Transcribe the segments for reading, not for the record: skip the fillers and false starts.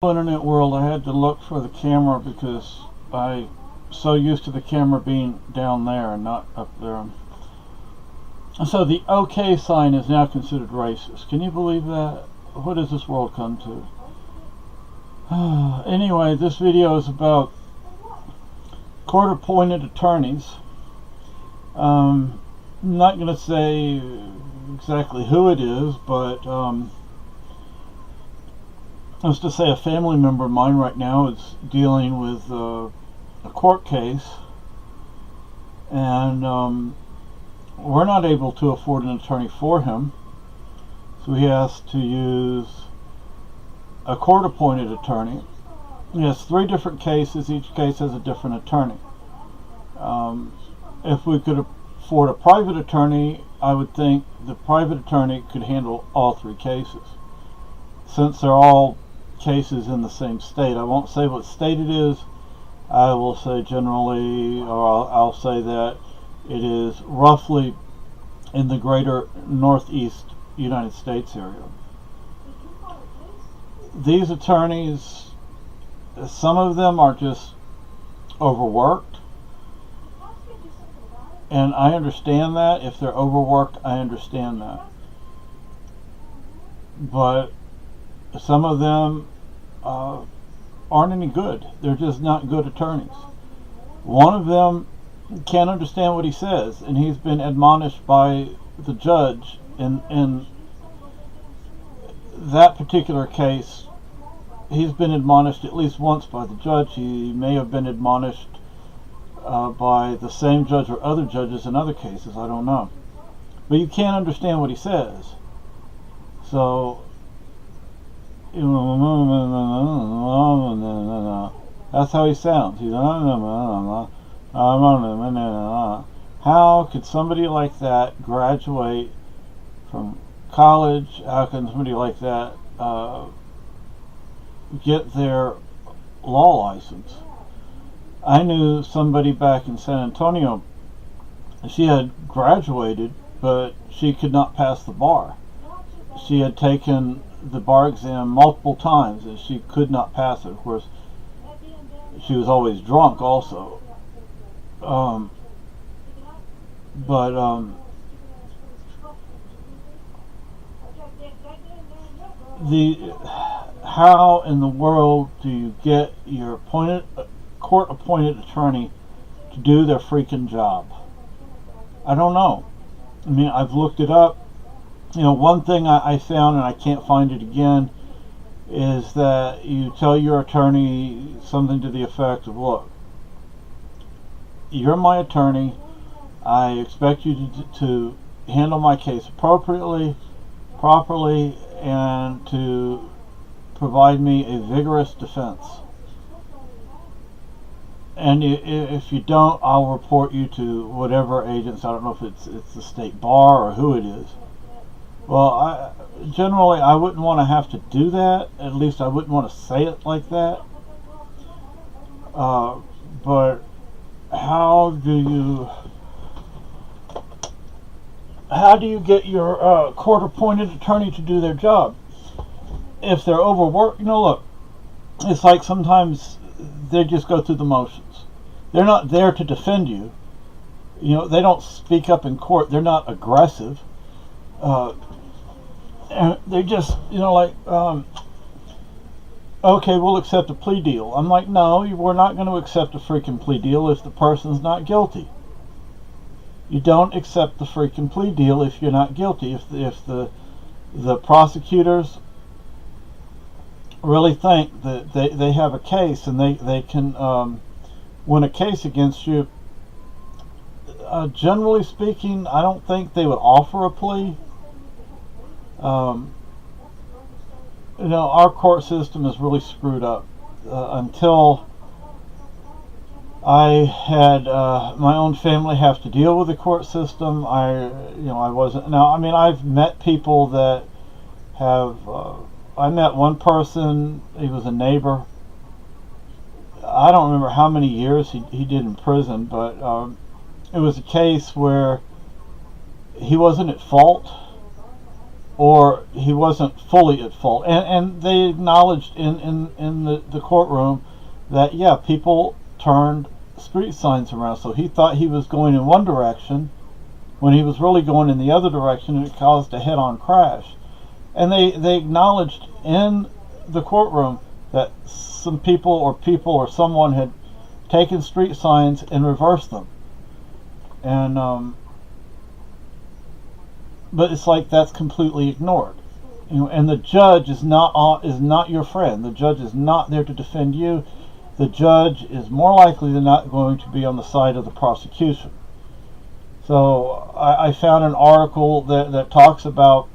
Internet world, I had to look for the camera because I'm so used to the camera being down there and not up there. So the OK sign is now considered racist. Can you believe that? What does this world come to? Anyway, this video is about court-appointed attorneys. I'm not going to say exactly who it is, but let's just say a family member of mine right now is dealing with a court case, and we're not able to afford an attorney for him, so he has to use a court-appointed attorney. He has 3 different cases. Each case has a different attorney. If we could afford a private attorney, I would think the private attorney could handle all 3 cases. Since they're all cases in the same state, I won't say what state it is. I will say generally, or I'll say that it is roughly in the greater northeast United States area. These attorneys, some of them are just overworked, and I understand that. If they're overworked, I understand that. But some of them aren't any good. They're just not good attorneys. One of them can't understand what he says, and he's been admonished by the judge in that particular case. He's been admonished at least once by the judge. He may have been admonished by the same judge or other judges in other cases. I don't know. But you can't understand what he says. So that's how he sounds. How could somebody like that graduate from college? How can somebody like that get their law license? I knew somebody back in San Antonio. She had graduated, but she could not pass the bar. She had taken the bar exam multiple times, and she could not pass it. Of course, she was always drunk also. How in the world do you get your court-appointed attorney to do their freaking job? I don't know. I mean, I've looked it up. One thing I found, and I can't find it again, is that you tell your attorney something to the effect of, look, you're my attorney. I expect you to handle my case appropriately, properly, and to provide me a vigorous defense. And if you don't, I'll report you to whatever agents. I don't know if it's the state bar or who it is. Well, generally I wouldn't want to have to do that. At least I wouldn't want to say it like that. But how do you get your court-appointed attorney to do their job? If they're overworked, look, it's like sometimes they just go through the motions. They're not there to defend you. They don't speak up in court. They're not aggressive. And they just, okay, we'll accept a plea deal. I'm like, no, we're not going to accept a freaking plea deal if the person's not guilty. You don't accept the freaking plea deal if you're not guilty. If the prosecutors really think that they have a case and they can win a case against you, generally speaking, I don't think they would offer a plea. Our court system is really screwed up. Until I had my own family have to deal with the court system, I wasn't. Now, I mean, I've met people that have. I met one person. He was a neighbor. I don't remember how many years he did in prison, but it was a case where he wasn't at fault, or he wasn't fully at fault. And they acknowledged in the courtroom that, yeah, people turned street signs around. So he thought he was going in one direction when he was really going in the other direction, and it caused a head-on crash. And they acknowledged in the courtroom that some people or someone had taken street signs and reversed them. And but it's like that's completely ignored. And the judge is not your friend. The judge is not there to defend you. The judge is more likely than not going to be on the side of the prosecution. So I found an article that talks about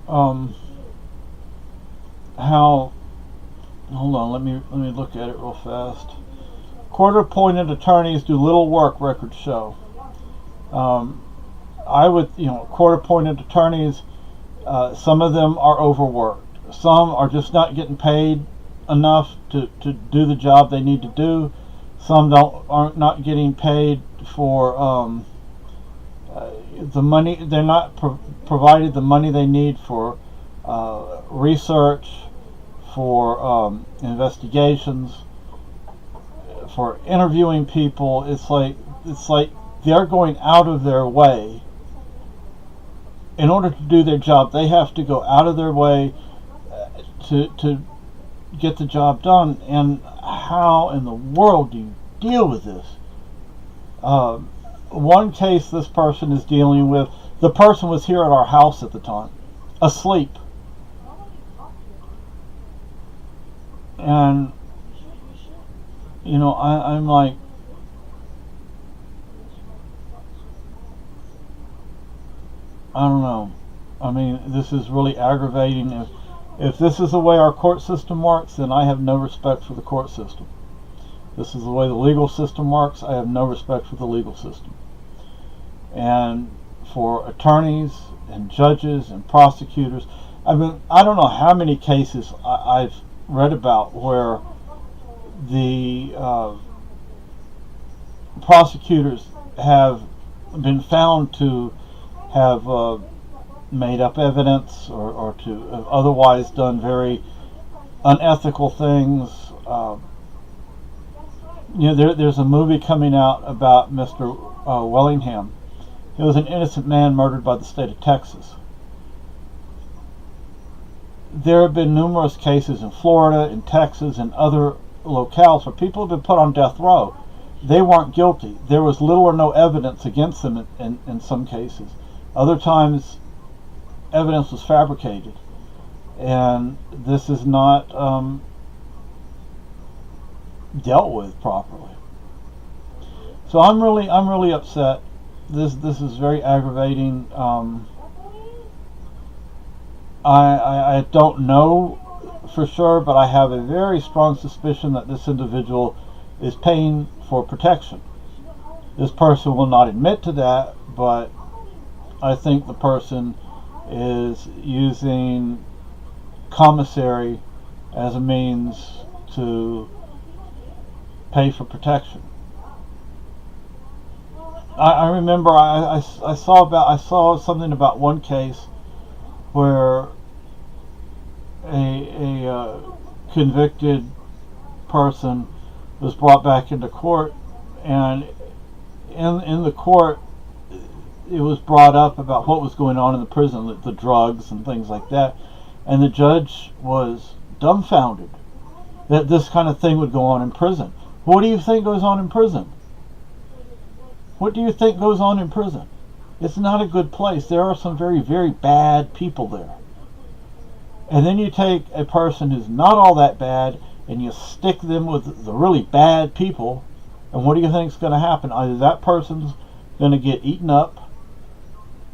how, hold on, let me look at it real fast. Court-appointed attorneys do little work, records show. Court-appointed attorneys, some of them are overworked. Some are just not getting paid enough to do the job they need to do. Some aren't not getting paid for the money. They're not provided the money they need for research, for investigations, for interviewing people. It's like they're going out of their way. In order to do their job, they have to go out of their way to get the job done. And how in the world do you deal with this? One case this person is dealing with, the person was here at our house at the time, asleep. And, I'm like, I don't know. I mean, this is really aggravating. If this is the way our court system works, then I have no respect for the court system. This is the way the legal system works. I have no respect for the legal system. And for attorneys and judges and prosecutors, I mean, I don't know how many cases I've read about where the prosecutors have been found to have made up evidence or to have otherwise done very unethical things. There's a movie coming out about Mr. Wellingham. He was an innocent man murdered by the state of Texas. There have been numerous cases in Florida, in Texas, and other locales where people have been put on death row. They weren't guilty. There was little or no evidence against them in some cases. Other times, evidence was fabricated, and this is not dealt with properly. So I'm really upset. This is very aggravating. I don't know for sure, but I have a very strong suspicion that this individual is paying for protection. This person will not admit to that, but I think the person is using commissary as a means to pay for protection. I remember I saw something about one case where a convicted person was brought back into court, and in the court it was brought up about what was going on in the prison, the drugs and things like that, and the judge was dumbfounded that this kind of thing would go on in prison. What do you think goes on in prison? What do you think goes on in prison? It's not a good place. There are some very, very bad people there. And then you take a person who's not all that bad and you stick them with the really bad people, and what do you think is going to happen? Either that person's going to get eaten up,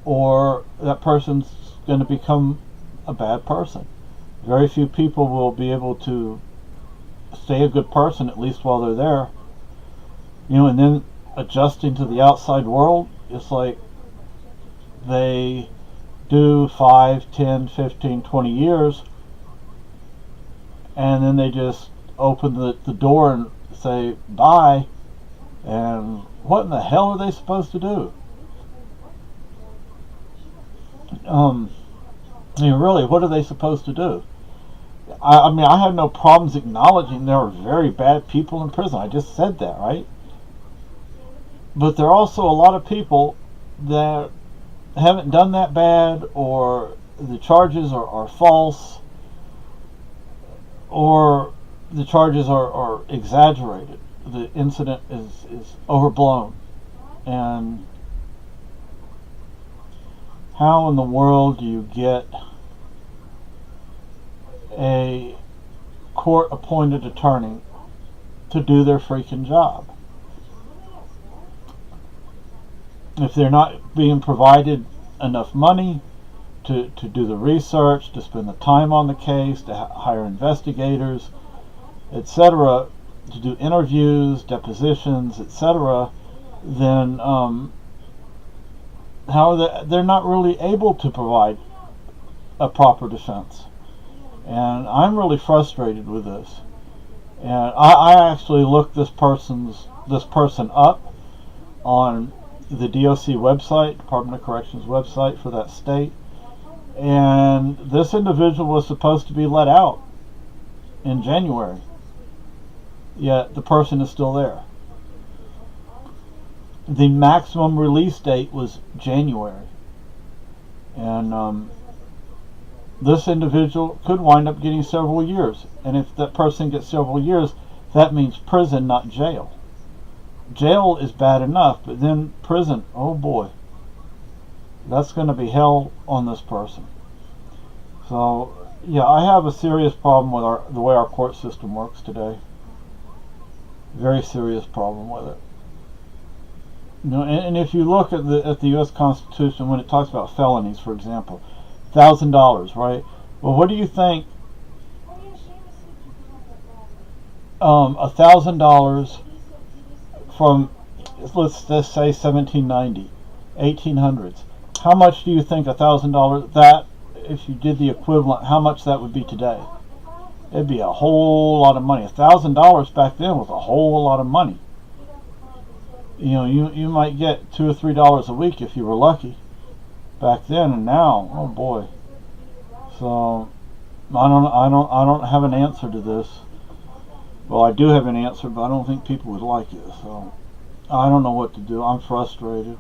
or that person's going to become a bad person. Very few people will be able to stay a good person, at least while they're there. And then adjusting to the outside world, it's like they do 5, 10, 15, 20 years, and then they just open the door and say bye, and what in the hell are they supposed to do? I mean, really, what are they supposed to do? I mean, I have no problems acknowledging there are very bad people in prison. I just said that, right? But there are also a lot of people that haven't done that bad, or the charges are false, or the charges are exaggerated. The incident is overblown. And how in the world do you get a court appointed attorney to do their freaking job if they're not being provided enough money to do the research, to spend the time on the case, to hire investigators, etc., to do interviews, depositions, etc., then how are they're not really able to provide a proper defense. And I'm really frustrated with this. And I actually looked this person up on the DOC website, Department of Corrections website for that state, and this individual was supposed to be let out in January, yet the person is still there. The maximum release date was January, and this individual could wind up getting several years. And if that person gets several years, that means prison, not jail. Jail is bad enough, but then prison, oh boy, that's going to be hell on this person. So yeah, I have a serious problem with the way our court system works today. Very serious problem with it. You know, and if you look at the U.S. Constitution, when it talks about felonies, for example, $1,000, right? Well, what do you think? $1,000 from, let's just say 1790, 1800s. How much do you think $1,000, that, if you did the equivalent, how much that would be today? It'd be a whole lot of money. $1,000 back then was a whole lot of money. You know, you might get $2 or $3 a week if you were lucky back then, and now, oh boy. So I don't have an answer to this. Well, I do have an answer, but I don't think people would like it. So I don't know what to do. I'm frustrated.